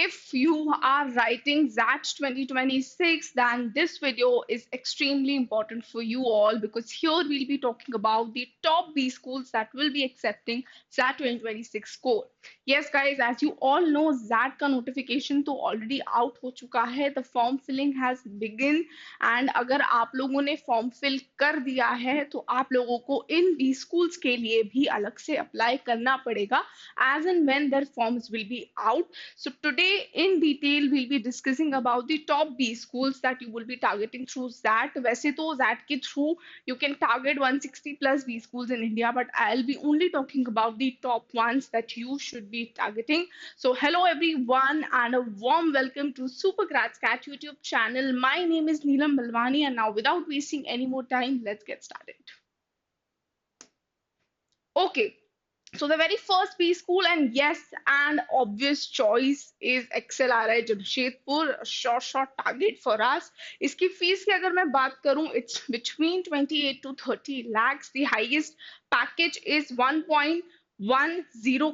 If you are writing ZAT 2026, then this video is extremely important for you all because here we'll be talking about the top B schools that will be accepting ZAT 2026 score. Yes, guys, as you all know, ZAT का notification तो already out हो चुका है. The form filling has begun and अगर आप लोगों ने form fill कर दिया है तो आप लोगों को इन B schools के लिए भी अलग से apply करना पड़ेगा as and when their forms will be out. So today in detail we'll be discussing about the top B schools that you will be targeting through ZAT. वैसे तो ZAT के through you can target 160 plus B schools in India, but I'll be only talking about the top ones that you should be targeting. So hello everyone and a warm welcome to Super Grad Cat YouTube channel. My name is Neelam Balwani and now without wasting any more time, let's get started. Okay, so the very first B school and yes, and obvious choice is XLRI Jamshedpur, a short target for us. इसकी fees की अगर मैं बात करूं, it's between 28 to 30 lakhs. The highest package is 1.10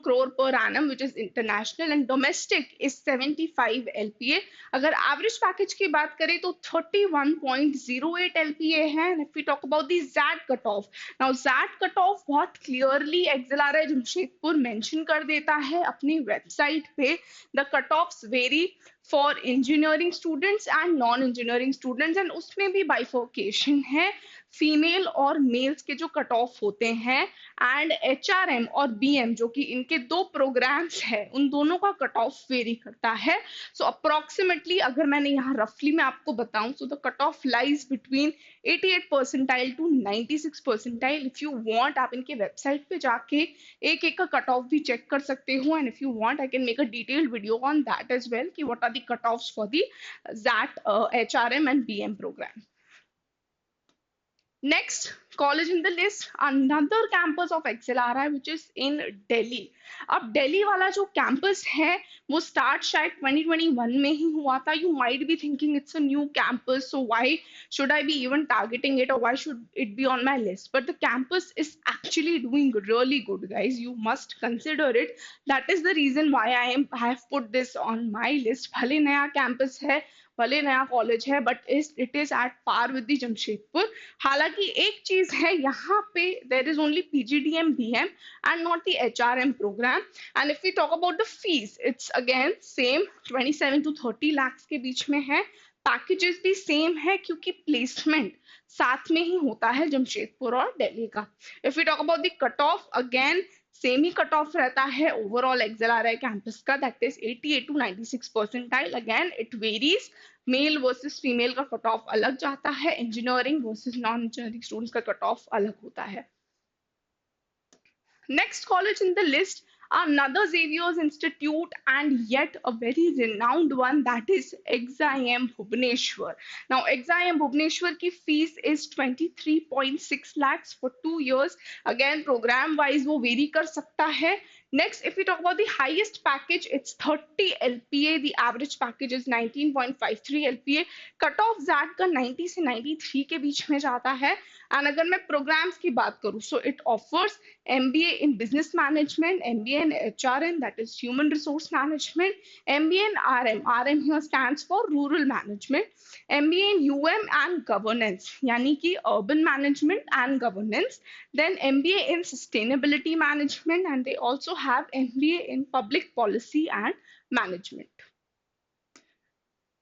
crore per annum, which is international, and domestic is 75 LPA. अगर average package की बात करें तो 31.08 LPA है. And if we talk about the ZAT cutoff, now ZAT cutoff बहुत clearly XLRI Jamshedpur mention कर देता है अपनी website पे. The cutoffs vary for engineering students and non-engineering students and उसमें भी bifurcation है फीमेल और मेल्स के जो कट ऑफ होते हैं एंड एचआरएम और बीएम जो कि इनके दो प्रोग्राम्स है उन दोनों का कट ऑफ वेरी करता है. सो अप्रोक्सीमेटली अगर मैंने यहाँ रफली मैं आपको बताऊं so the cut off lies between 88 percentile to 96 percentile. If you want आप इनके वेबसाइट पे जाके एक एक का कट ऑफ भी चेक कर सकते हो and if you want I can make a detailed video on that as well कि what are the cut offs for the that HRM and BM programme. Next college in the list, another campus of XLRI which is in Delhi. अब दिल्ली वाला जो campus है वो start शायद 2021 में ही हुआ था. You might be thinking it's a new campus, so why should I be even targeting it or why should it be on my list? But the campus is actually doing really good, guys. You must consider it. That is the reason why I have put this on my list. भले नया campus है भले नया college है but it is at par with the Jamshedpur. हालांकि एक चीज है यहाँ पे there is only PGDM BM and not the HRM program. And if we talk about the fees it's again same 27 to 30 lakhs के बीच में है. पैकेजेस भी सेम है क्योंकि प्लेसमेंट साथ में ही होता है जमशेदपुर और दिल्ली का. If we talk about the cut off again same ही कट ऑफ रहता है ओवरऑल एक्सएलआरआई कैंपस का that is 88 to 96 percentile. Again it varies male versus female का कट ऑफ अलग जाता है. Engineering versus non engineering students का cut off अलग होता है. Next college in the list, another Xavier's Institute and yet a very renowned one that is XIM Bhubaneswar. Now XIM Bhubaneswar की fees is 23.6 lakhs for 2 years. Again program wise वो vary कर सकता है. Next, if we talk about the highest package, it's 30 LPA. The average package is 19.53 LPA. Cut off ZAT का 90 से 93 के बीच में जाता है. And अगर मैं programs की बात करूँ, so it offers MBA in Business Management, MBA in HRM, that is Human Resource Management, MBA in RM. RM here stands for Rural Management. MBA in UM and Governance, यानी कि Urban Management and Governance. Then MBA in Sustainability Management, and they also have MBA in Public Policy and Management.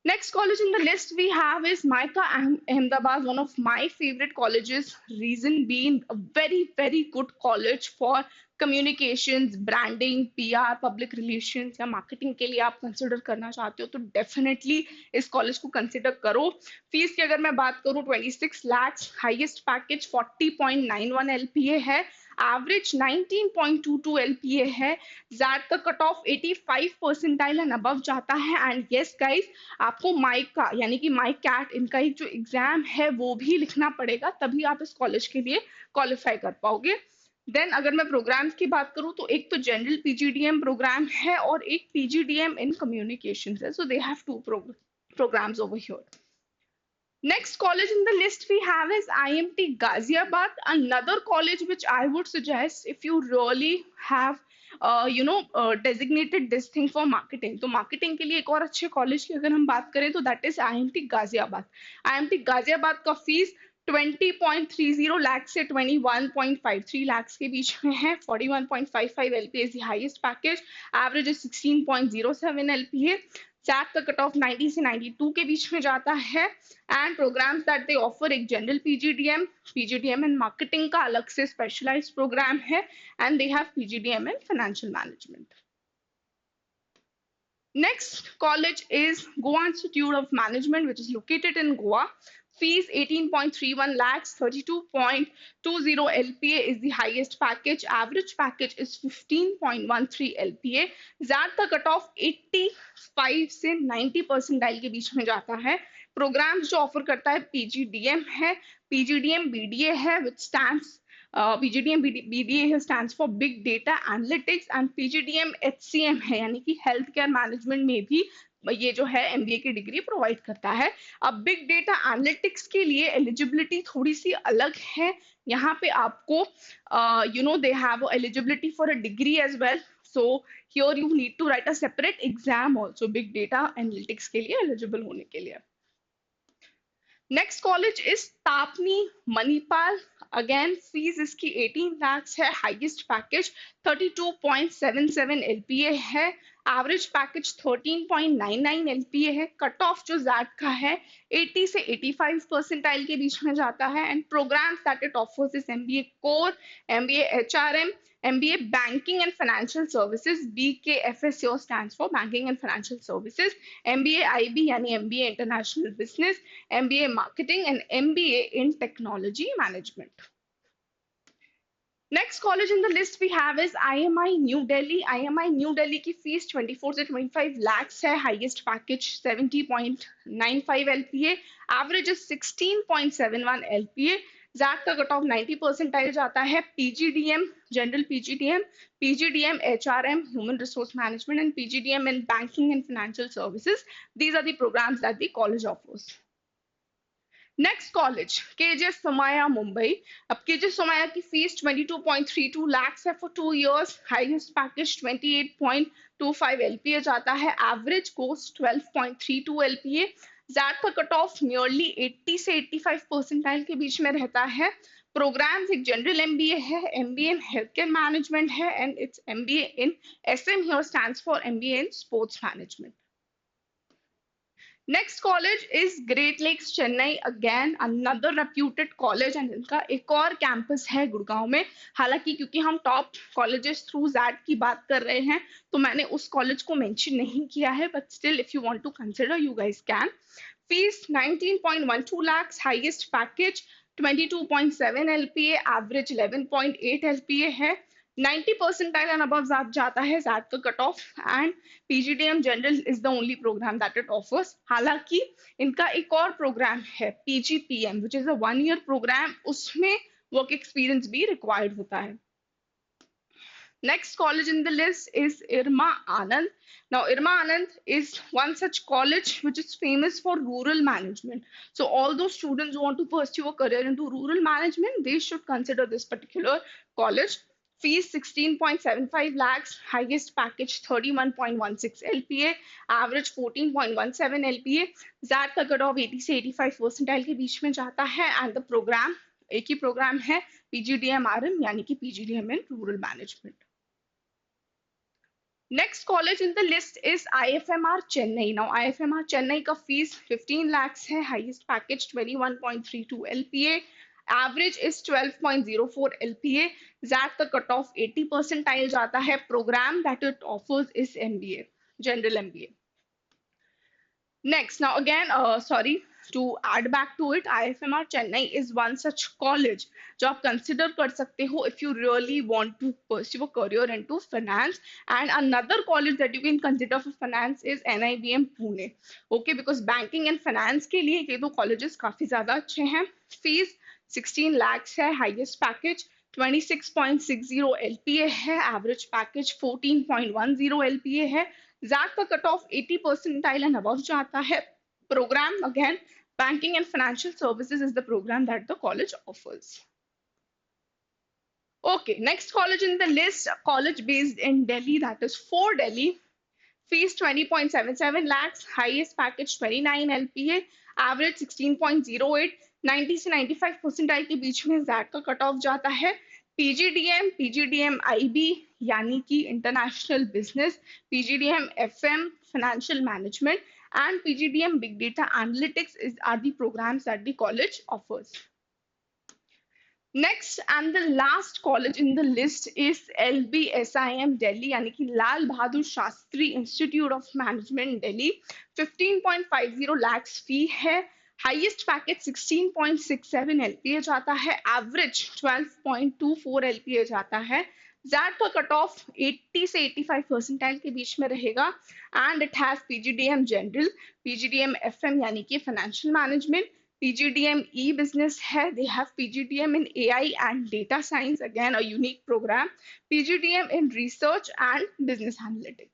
Next college in the list we have is MICA Ahmedabad, one of my favorite colleges. Reason being a very good college for communications, branding, PR, public relations या marketing के लिए आप consider करना चाहते हो तो definitely इस college को consider करो. फीस की अगर मैं बात करूँ 26 lakhs, highest package 40.91 LPA है. एवरेज 19.22 LPA है. जैट का cut of 85 percentile and above जाता है. एंड यस गाइस आपको माइक का यानी कि माइक कैट इनका एक जो एग्जाम है वो भी लिखना पड़ेगा तभी आप इस कॉलेज के लिए क्वालिफाई कर पाओगे. देन अगर मैं प्रोग्राम्स की बात करूं तो एक तो जनरल पीजीडीएम प्रोग्राम है और एक पीजीडीएम इन कम्युनिकेशंस है. So they have two programs over here. Next college in the list we have is IMT Ghaziabad, another college which I would suggest if you really have designated this thing for marketing. तो marketing के लिए एक और अच्छे college की अगर हम बात करें तो that is IMT Ghaziabad. IMT Ghaziabad का फीस 20.30 लाख से 21.53 लाख के बीच में है। 41.55 LPA is the highest package. Average is 16.07 LPA. Set का कट ऑफ 90 से 92 के बीच में जाता है। And programmes that they offer, एक जनरल पीजीडीएम इन मार्केटिंग का अलग से स्पेशलाइज्ड प्रोग्राम है, and they have PGDM in financial management. Next college is Goa Institute of Management, which is located in Goa. Fees 18.31 lakhs, 32.20 LPA is the highest package. Average package is 15.13 LPA. ZAT का cut of 85 से 90 percentile के बीच में जाता है। Programmes जो offer करता है PGDM है, पीजीडीएम बीडीए है, विच stands PGDM BDA stands for Big Data Analytics, and PGDM HCM है, यानी कि हेल्थ केयर मैनेजमेंट में भी ये जो है एमबीए की डिग्री प्रोवाइड करता है। अब बिग डेटा एनालिटिक्स के लिए एलिजिबिलिटी थोड़ी सी अलग है। यहाँ पे आपको they have eligibility for a degree as well, so here you need to write a separate exam also big data analytics के लिए एलिजिबल होने के लिए। Next college is Tapni Manipal. Again, fees इसकी 18 lakhs है, highest package 32.77 LPA है, average package 13.99 LPA है, cut off जो जैट का है 80 से 85 परसेंटाइल के बीच में जाता है। And programmes that it offers is MBA core, MBA HRM, MBA Banking and Financial Services, BKFS stands for Banking and Financial Services, MBA IB यानी MBA International Business, MBA Marketing, and MBA in Technology Management. Next college in the list we have is IMI New Delhi. IMI New Delhi की fees 24 से 25 lakhs है, highest package 70.95 LPA, average is 16.71 LPA. जैक का cut off 90 percentile जाता है। PGDM, general PGDM HRM, human resource management, and PGDM in banking and financial services, these are the programs that the college offers. Next college KJS Somaiya Mumbai. अब KJS Somaiya की fees 22.32 lakhs है for 2 years, highest package 28.25 LPA जाता है, average course 12.32 LPA। XAT का cut off nearly 80 से 85 percentile के बीच में रहता है। प्रोग्राम्स एक जनरल एमबीए है, MBA in health care management है, and it's MBA in SM here stands for MBA in sports management. Next college is Great Lakes Chennai, again another reputed college, and इनका एक और कैंपस है गुड़गांव में। हालांकि क्योंकि हम टॉप कॉलेजेस थ्रू जैट की बात कर रहे हैं तो मैंने उस कॉलेज को मेंशन नहीं किया है, but still if you want to consider you guys can. Fees 19.12 lakhs, highest package 22.7 LPA, average 11.8 LPA है। 90 परसेंटाइल एंड अबव जाता है जैट का cut off, and PGDM general is the only programme that it offers. हालांकि इनका एक और programme है PGPM which is a 1 year programme, उसमें वर्क एक्सपीरियंस भी रिक्वायर्ड होता है। Next college in the list is Irma Anand. Now, Irma Anand is one such college which is famous for rural management. So, all those students who want to pursue a career into rural management, they should consider this particular college. Fees 16.75 lakhs, highest package 31.16 LPA, average 14.17 LPA. ZAT का cut off 80 से 85 percentile के बीच में जाता है, and the programme एक ही programme है PGDM-RM यानी कि PGDM in rural management. Next college in the list is IFMR Chennai. Now, IFMR Chennai का fees 15 lakhs है, highest package 21.32 LPA, average is 12.04 LPA, ZAT का cut off 80 percentile जाता है, program that it offers is MBA, general MBA. Next, now again, sorry, to add back to it, IFMR Chennai is one such college जो आप consider कर सकते हो if you really want to pursue a career into finance. And another college that you can consider for finance is NIBM Pune. Okay, because banking and finance के लिए ये दो colleges काफी ज़्यादा अच्छे हैं। Fees 16 lakhs है, highest package 26.60 LPA है, average package 14.10 LPA है। जैक का cut off 80 percentile and above जाता है। Program again banking and financial services is the program that the college offers. Okay, next college in the list, a college based in Delhi, that is for Delhi. Fees 20.77 lakhs, highest package 29 LPA, average 16.08, 90 से 95 percentile के बीच में jet का cut of जाता है. PGDM, PGDM IB यानी कि international business, PGDM FM financial management and PGDM big data analytics is are the programs that the college offers. Next and the last college in the list is LBSIM Delhi, यानी कि Lal Bahadur Shastri institute of management Delhi. 15.50 lakhs fee है. Highest package 16.67 LPA जाता है. Average 12.24 LPA जाता है. XAT का cut off 80 से 85 percentile के बीच में रहेगा. And it has PGDM general, PGDM FM यानी कि फाइनेंशियल मैनेजमेंट, PGDM e-business है. They have PGDM in AI and data science, again a unique program. PGDM in research and business analytics.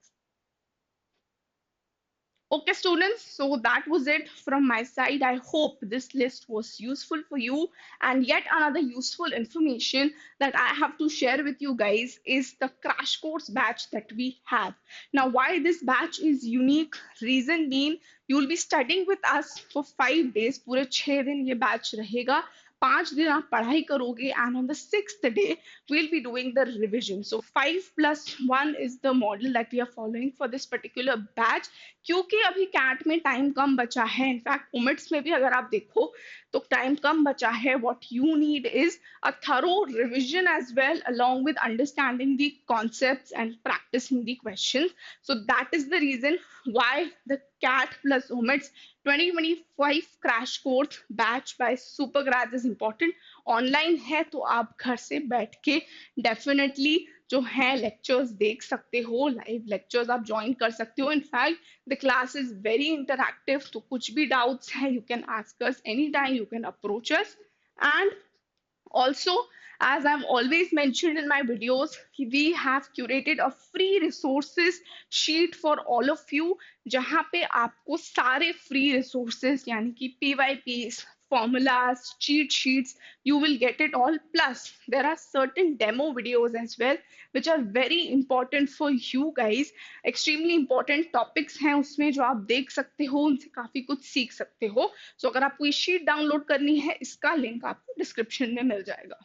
Okay, students, so that was it from my side. I hope this list was useful for you. And yet another useful information that I have to share with you guys is the crash course batch that we have. Now, why this batch is unique? Reason being, you will be studying with us for 5 days. पूरे 6 दिन ये batch रहेगा. 5 दिन आप पढ़ाई करोगे and on the 6th day we'll be doing the revision. So 5+1 is the model that we are following for this particular batch. क्योंकि अभी कैट में टाइम कम बचा है, इनफैक्ट ओमिट्स में भी अगर आप देखो तो टाइम कम बचा है. What you need is a thorough revision as well along with understanding the concepts and practicing the questions. So that is the reason why the CAT plus OMITS 2025 crash course batch by Supergrads is important. Online है तो आप घर से बैठ के definitely जो है lectures देख सकते हो, लाइव लेक्चर्स आप ज्वाइन कर सकते हो. In fact the class is very interactive, तो कुछ भी डाउट्स है you can ask us any time, you can approach us. And also, as I've always mentioned in my videos, we have curated a free resources sheet for all of you, जहाँ पे आपको सारे free resources यानी कि PYPs, formulas, cheat sheets, you will get it all. Plus, there are certain demo videos as well, which are very important for you guys. Extremely important topics हैं उसमें जो आप देख सकते हो, उनसे काफी कुछ सीख सकते हो. So अगर आपको ये शीट डाउनलोड करनी है, इसका लिंक आपको डिस्क्रिप्शन में मिल जाएगा.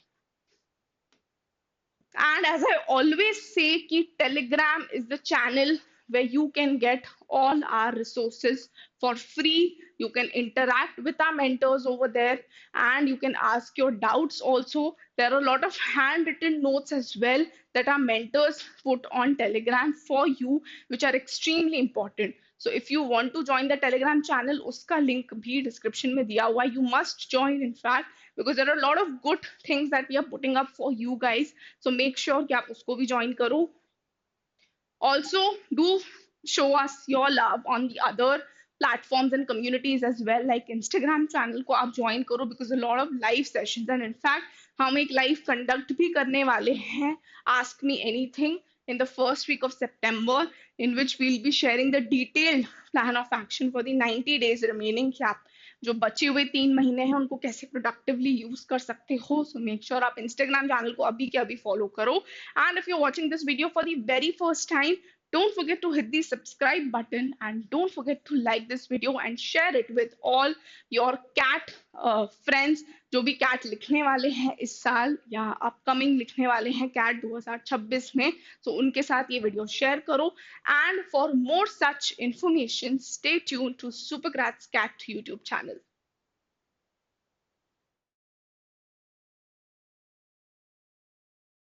And as I always say, कि Telegram is the channel where you can get all our resources for free. You can interact with our mentors over there and you can ask your doubts also. There are a lot of handwritten notes as well that our mentors put on Telegram for you, which are extremely important. So if you want to join the Telegram channel, uska link bhi description mein diya hua. You must join, in fact, because there are a lot of good things that we are putting up for you guys. So make sure कि आप उसको भी join करो. Also, do show us your love on the other platforms and communities as well, like Instagram channel को आप join करो, because a lot of live sessions, and in fact हम एक live conduct भी करने वाले हैं, Ask Me Anything, in the first week of September, in which we'll be sharing the detailed plan of action for the 90 days remaining, कि आप जो बचे हुए 3 महीने हैं उनको कैसे प्रोडक्टिवली यूज कर सकते हो. सो मेक श्योर आप इंस्टाग्राम चैनल को अभी के अभी फॉलो करो. And if you are watching this video for the very first time, don't forget to hit the subscribe button and don't forget to like this video and share it with all your cat friends जो भी cat लिखने वाले हैं इस साल या upcoming लिखने वाले हैं cat 2026 में. So उनके साथ ये वीडियो शेयर करो. And for more such information, stay tuned to Supergrads Cat YouTube channel.